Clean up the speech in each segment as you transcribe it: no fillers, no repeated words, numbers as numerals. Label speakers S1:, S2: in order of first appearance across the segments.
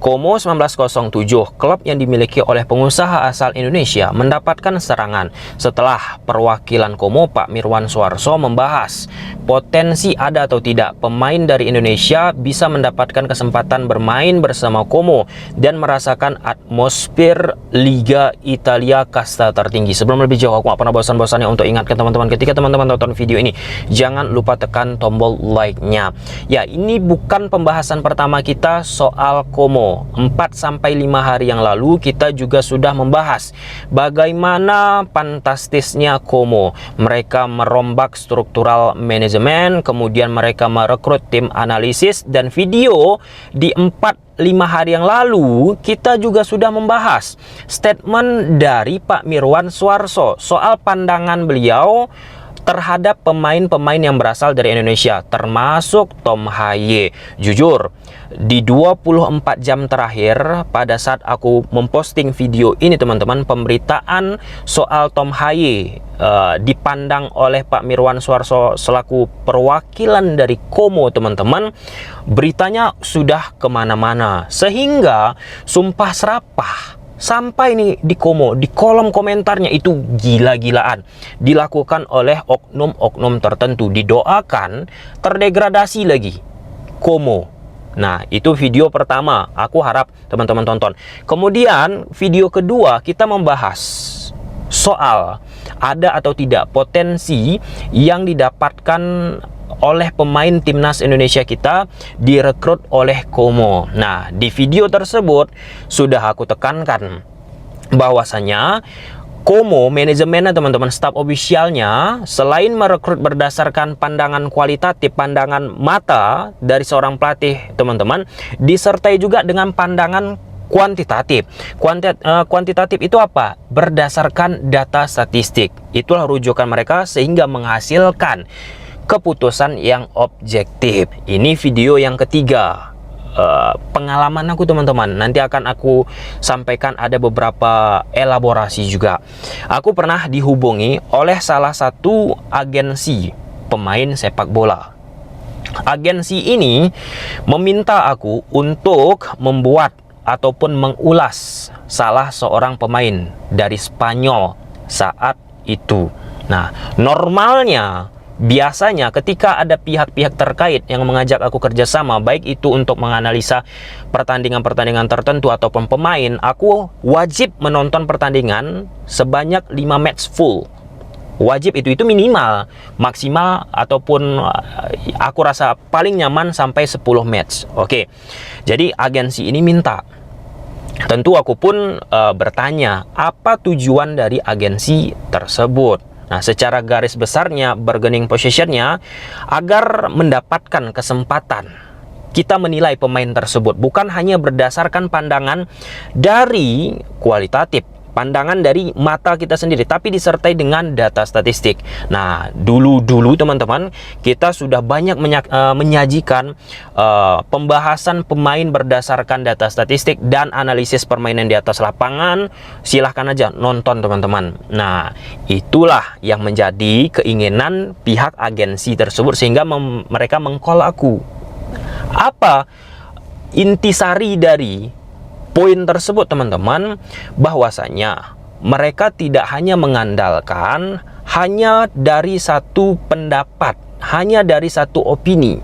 S1: Como 1907, klub yang dimiliki oleh pengusaha asal Indonesia, mendapatkan serangan setelah perwakilan Como Pak Mirwan Suarso membahas potensi ada atau tidak pemain dari Indonesia bisa mendapatkan kesempatan bermain bersama Como dan merasakan atmosfer Liga Italia kasta tertinggi. Sebelum lebih jauh, aku gak pernah bosan-bosannya untuk ingatkan teman-teman, ketika teman-teman tonton video ini, jangan lupa tekan tombol like-nya. Ya, ini bukan pembahasan pertama kita soal Como. 4-5 hari yang lalu kita juga sudah membahas bagaimana fantastisnya Como. Mereka merombak struktural manajemen, kemudian mereka merekrut tim analisis, dan video di 4-5 hari yang lalu kita juga sudah membahas statement dari Pak Mirwan Suarso soal pandangan beliau terhadap pemain-pemain yang berasal dari Indonesia, termasuk Tom Haye. Jujur, di 24 jam terakhir pada saat aku memposting video ini teman-teman, pemberitaan soal Tom Haye dipandang oleh Pak Mirwan Suarso selaku perwakilan dari Como teman-teman, beritanya sudah kemana-mana, sehingga sumpah serapah sampai nih di Como, di kolom komentarnya itu gila-gilaan dilakukan oleh oknum-oknum tertentu, didoakan terdegradasi lagi Como. Nah, itu video pertama, aku harap teman-teman tonton. Kemudian video kedua kita membahas soal ada atau tidak potensi yang didapatkan oleh pemain timnas Indonesia kita direkrut oleh Como. Nah, di video tersebut sudah aku tekankan bahwasanya Como, manajemennya teman-teman, staf ofisialnya, selain merekrut berdasarkan pandangan kualitatif, pandangan mata dari seorang pelatih teman-teman, disertai juga dengan pandangan kuantitatif. Kuantitatif itu apa? Berdasarkan data statistik. Itulah rujukan mereka sehingga menghasilkan keputusan yang objektif. Ini video yang ketiga. Pengalaman aku teman-teman, nanti akan aku sampaikan, ada beberapa elaborasi juga. Aku pernah dihubungi oleh salah satu agensi pemain sepak bola. Agensi ini meminta aku untuk membuat ataupun mengulas salah seorang pemain dari Spanyol saat itu. Nah, normalnya biasanya ketika ada pihak-pihak terkait yang mengajak aku kerjasama, baik itu untuk menganalisa pertandingan-pertandingan tertentu ataupun pemain, aku wajib menonton pertandingan sebanyak 5 match full. Wajib itu minimal, maksimal ataupun aku rasa paling nyaman sampai 10 match. Oke. Jadi agensi ini minta. Tentu aku pun bertanya apa tujuan dari agensi tersebut. Nah, secara garis besarnya, bargaining positionnya, agar mendapatkan kesempatan kita menilai pemain tersebut bukan hanya berdasarkan pandangan dari kualitatif, pandangan dari mata kita sendiri, tapi disertai dengan data statistik. Nah, dulu teman-teman, kita sudah banyak menyajikan pembahasan pemain berdasarkan data statistik dan analisis permainan di atas lapangan. Silahkan aja nonton teman-teman. Nah, itulah yang menjadi keinginan pihak agensi tersebut sehingga mereka meng-call aku. Apa intisari dari poin tersebut teman-teman? Bahwasanya mereka tidak hanya mengandalkan hanya dari satu pendapat, hanya dari satu opini,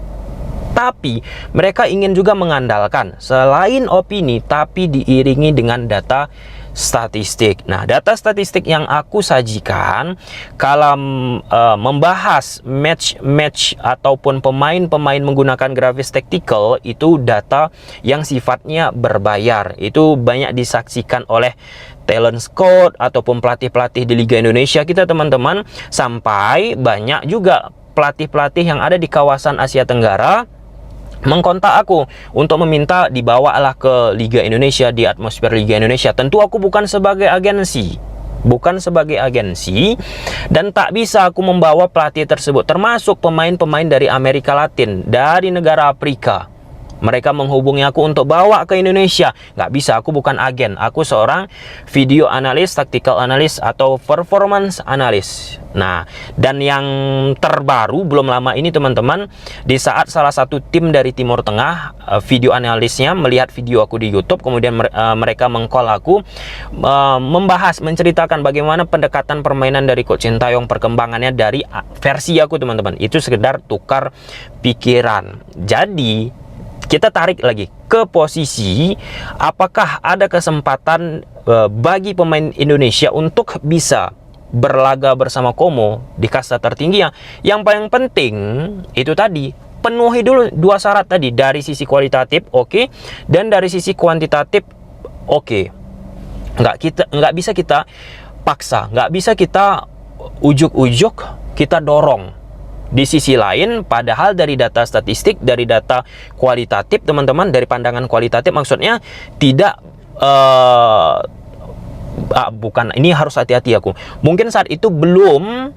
S1: tapi mereka ingin juga mengandalkan selain opini tapi diiringi dengan data statistik. Nah, data statistik yang aku sajikan kalau membahas match ataupun pemain-pemain menggunakan grafis tactical, itu data yang sifatnya berbayar. Itu banyak disaksikan oleh talent scout ataupun pelatih-pelatih di Liga Indonesia kita teman-teman, sampai banyak juga pelatih-pelatih yang ada di kawasan Asia Tenggara mengkontak aku untuk meminta dibawalah ke Liga Indonesia, di atmosfer Liga Indonesia. Tentu aku bukan sebagai agensi, dan tak bisa aku membawa pelatih tersebut, termasuk pemain-pemain dari Amerika Latin, dari negara Afrika. Mereka menghubungi aku untuk bawa ke Indonesia. Nggak bisa, aku bukan agen. Aku seorang video analis, tactical analis, atau performance analis. Nah, dan yang terbaru belum lama ini teman-teman, di saat salah satu tim dari Timur Tengah, video analisnya melihat video aku di YouTube, kemudian mereka meng-call aku, membahas, menceritakan bagaimana pendekatan permainan dari Coach Sintayong, perkembangannya dari versi aku teman-teman. Itu sekedar tukar pikiran. Jadi kita tarik lagi ke posisi, apakah ada kesempatan bagi pemain Indonesia untuk bisa berlaga bersama Como di kasta tertinggi? Yang paling penting itu tadi, penuhi dulu dua syarat tadi, dari sisi kualitatif oke, dan dari sisi kuantitatif oke. Nggak bisa kita paksa, nggak bisa kita ujuk-ujuk, kita dorong. Di sisi lain, padahal dari data statistik, dari data kualitatif teman-teman, dari pandangan kualitatif maksudnya tidak bukan, ini harus hati-hati aku. Mungkin saat itu belum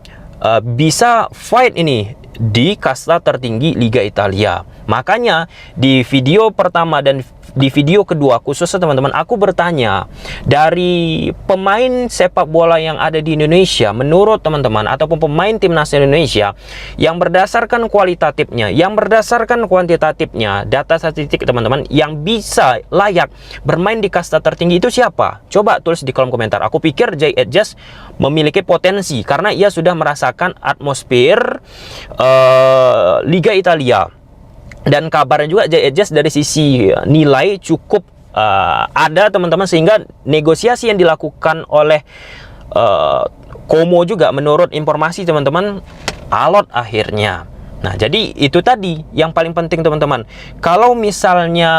S1: bisa fight ini di kasta tertinggi Liga Italia. Makanya di video pertama dan di video kedua khususnya teman-teman, aku bertanya, dari pemain sepak bola yang ada di Indonesia menurut teman-teman, ataupun pemain timnas Indonesia yang berdasarkan kualitatifnya, yang berdasarkan kuantitatifnya, data statistik teman-teman, yang bisa layak bermain di kasta tertinggi itu siapa? Coba tulis di kolom komentar. Aku pikir Jay Edges memiliki potensi karena ia sudah merasakan atmosfer Liga Italia. Dan kabarnya juga Jay Edges dari sisi nilai cukup ada teman-teman, sehingga negosiasi yang dilakukan oleh Como juga menurut informasi teman-teman alot akhirnya. Nah, jadi itu tadi yang paling penting teman-teman. Kalau misalnya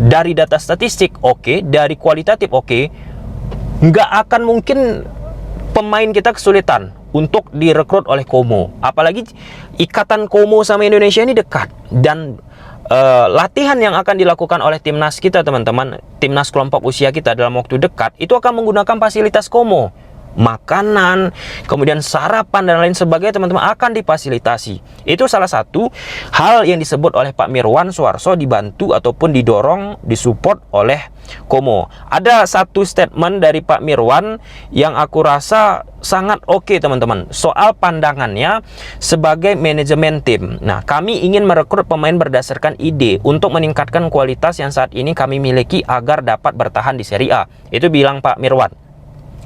S1: dari data statistik oke, dari kualitatif oke, nggak akan mungkin pemain kita kesulitan untuk direkrut oleh Como. Apalagi ikatan Como sama Indonesia ini dekat, dan latihan yang akan dilakukan oleh timnas kita teman-teman, timnas kelompok usia kita dalam waktu dekat itu akan menggunakan fasilitas Como. Makanan, kemudian sarapan dan lain sebagainya teman-teman akan difasilitasi. Itu salah satu hal yang disebut oleh Pak Mirwan Suarso, dibantu ataupun didorong, disupport oleh Como. Ada satu statement dari Pak Mirwan yang aku rasa sangat oke teman-teman, soal pandangannya sebagai manajemen tim. Nah, kami ingin merekrut pemain berdasarkan ide untuk meningkatkan kualitas yang saat ini kami miliki agar dapat bertahan di Serie A. Itu bilang Pak Mirwan.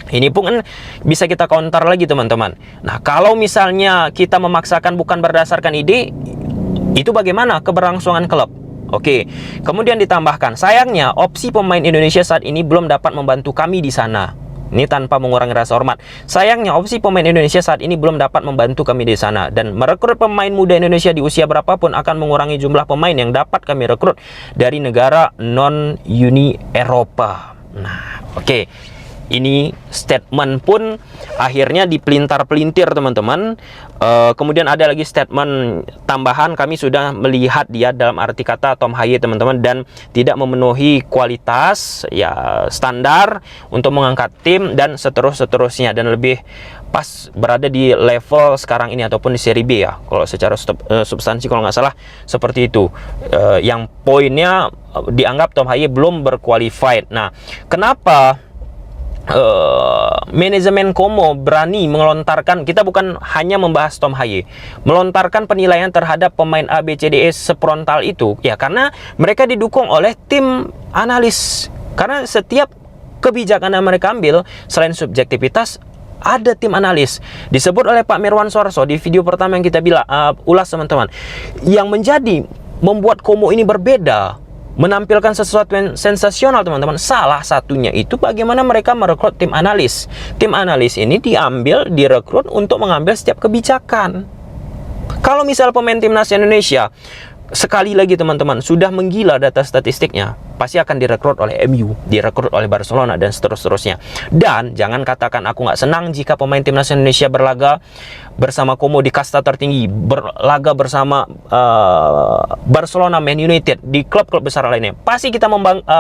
S1: Ini pun kan bisa kita counter lagi teman-teman. Nah, kalau misalnya kita memaksakan bukan berdasarkan ide, itu bagaimana keberlangsungan klub? Oke, kemudian ditambahkan, sayangnya opsi pemain Indonesia saat ini belum dapat membantu kami di sana. Ini tanpa mengurangi rasa hormat. Sayangnya opsi pemain Indonesia saat ini belum dapat membantu kami di sana. Dan merekrut pemain muda Indonesia di usia berapapun akan mengurangi jumlah pemain yang dapat kami rekrut dari negara non-Uni Eropa. Nah, oke. Ini statement pun akhirnya dipelintar-pelintir teman-teman. Kemudian ada lagi statement tambahan, kami sudah melihat dia dalam arti kata Tom Haye teman-teman, dan tidak memenuhi kualitas ya standar untuk mengangkat tim dan seterusnya, dan lebih pas berada di level sekarang ini ataupun di seri B ya, kalau secara substansi kalau nggak salah seperti itu. Yang poinnya dianggap Tom Haye belum berqualified. Nah, kenapa manajemen Como berani melontarkan, kita bukan hanya membahas Tom Haye, melontarkan penilaian terhadap pemain ABCDE seprontal itu ya, karena mereka didukung oleh tim analis. Karena setiap kebijakan yang mereka ambil, selain subjektivitas, ada tim analis. Disebut oleh Pak Mirwan Suarso di video pertama yang kita ulas teman-teman, yang menjadi membuat Como ini berbeda, menampilkan sesuatu yang sensasional teman-teman. Salah satunya itu bagaimana mereka merekrut tim analis. Tim analis ini diambil, direkrut untuk mengambil setiap kebijakan. Kalau misal pemain timnas Indonesia, sekali lagi teman-teman, sudah menggila data statistiknya, pasti akan direkrut oleh MU, direkrut oleh Barcelona, dan seterusnya. Dan jangan katakan aku nggak senang jika pemain timnas Indonesia berlaga bersama Como di kasta tertinggi, berlaga bersama Barcelona, Man United, di klub-klub besar lainnya. Pasti kita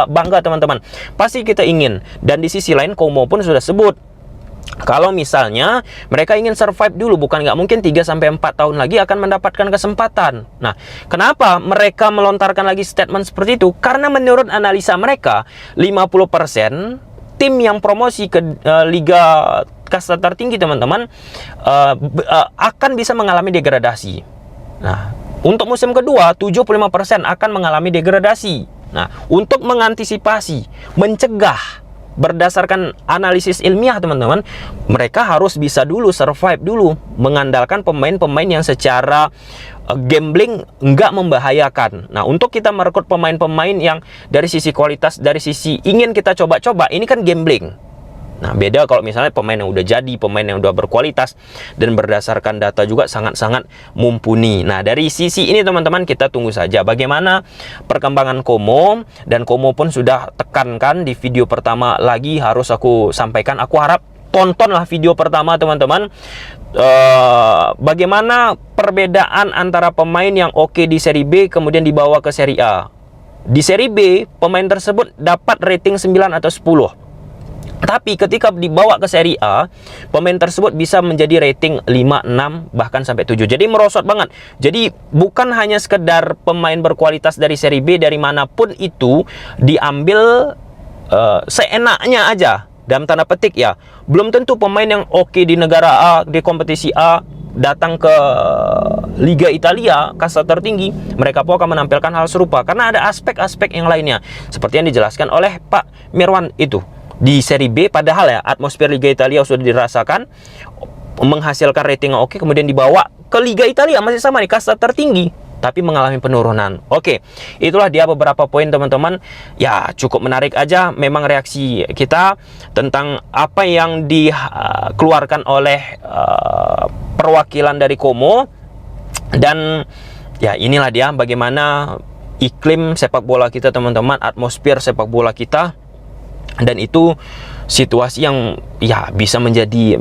S1: bangga teman-teman, pasti kita ingin. Dan di sisi lain Como pun sudah sebut, Kalau misalnya mereka ingin survive dulu, bukan nggak mungkin 3-4 tahun lagi akan mendapatkan kesempatan. Nah, kenapa mereka melontarkan lagi statement seperti itu? Karena menurut analisa mereka, 50% tim yang promosi ke Liga Kasta tertinggi, teman-teman, akan bisa mengalami degradasi. Nah, untuk musim kedua, 75% akan mengalami degradasi. Nah, untuk mengantisipasi, mencegah, berdasarkan analisis ilmiah, teman-teman, mereka harus bisa dulu survive dulu, mengandalkan pemain-pemain yang secara gambling nggak membahayakan. Nah, untuk kita merekrut pemain-pemain yang dari sisi kualitas, dari sisi ingin kita coba-coba, ini kan gambling. Nah, beda kalau misalnya pemain yang udah jadi, pemain yang udah berkualitas, dan berdasarkan data juga sangat-sangat mumpuni. Nah, dari sisi ini, teman-teman, kita tunggu saja bagaimana perkembangan Como. Dan Como pun sudah tekankan di video pertama lagi, harus aku sampaikan, aku harap tontonlah video pertama, teman-teman. Bagaimana perbedaan antara pemain yang oke di seri B kemudian dibawa ke seri A. Di seri B, pemain tersebut dapat rating 9 atau 10. Tapi ketika dibawa ke seri A, pemain tersebut bisa menjadi rating 5, 6, bahkan sampai 7. Jadi merosot banget. Jadi bukan hanya sekedar pemain berkualitas dari seri B, dari manapun itu diambil seenaknya aja, dalam tanda petik ya. Belum tentu pemain yang oke di negara A, di kompetisi A, datang ke Liga Italia, kasta tertinggi, mereka pun akan menampilkan hal serupa. Karena ada aspek-aspek yang lainnya, seperti yang dijelaskan oleh Pak Mirwan itu. Di seri B, padahal ya atmosfer Liga Italia sudah dirasakan, menghasilkan rating yang oke, kemudian dibawa ke Liga Italia, masih sama nih, kasta tertinggi, tapi mengalami penurunan. Oke, itulah dia beberapa poin, teman-teman. Ya, cukup menarik aja memang reaksi kita tentang apa yang dikeluarkan oleh perwakilan dari Como. Dan ya, inilah dia bagaimana iklim sepak bola kita, teman-teman, atmosfer sepak bola kita. Dan itu situasi yang ya bisa menjadi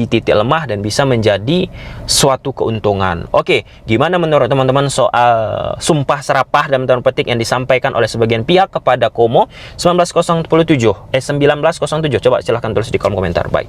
S1: titik lemah dan bisa menjadi suatu keuntungan. Oke, gimana menurut teman-teman soal sumpah serapah dalam tanda petik yang disampaikan oleh sebagian pihak kepada Como 1907? Coba silahkan tulis di kolom komentar. Bye.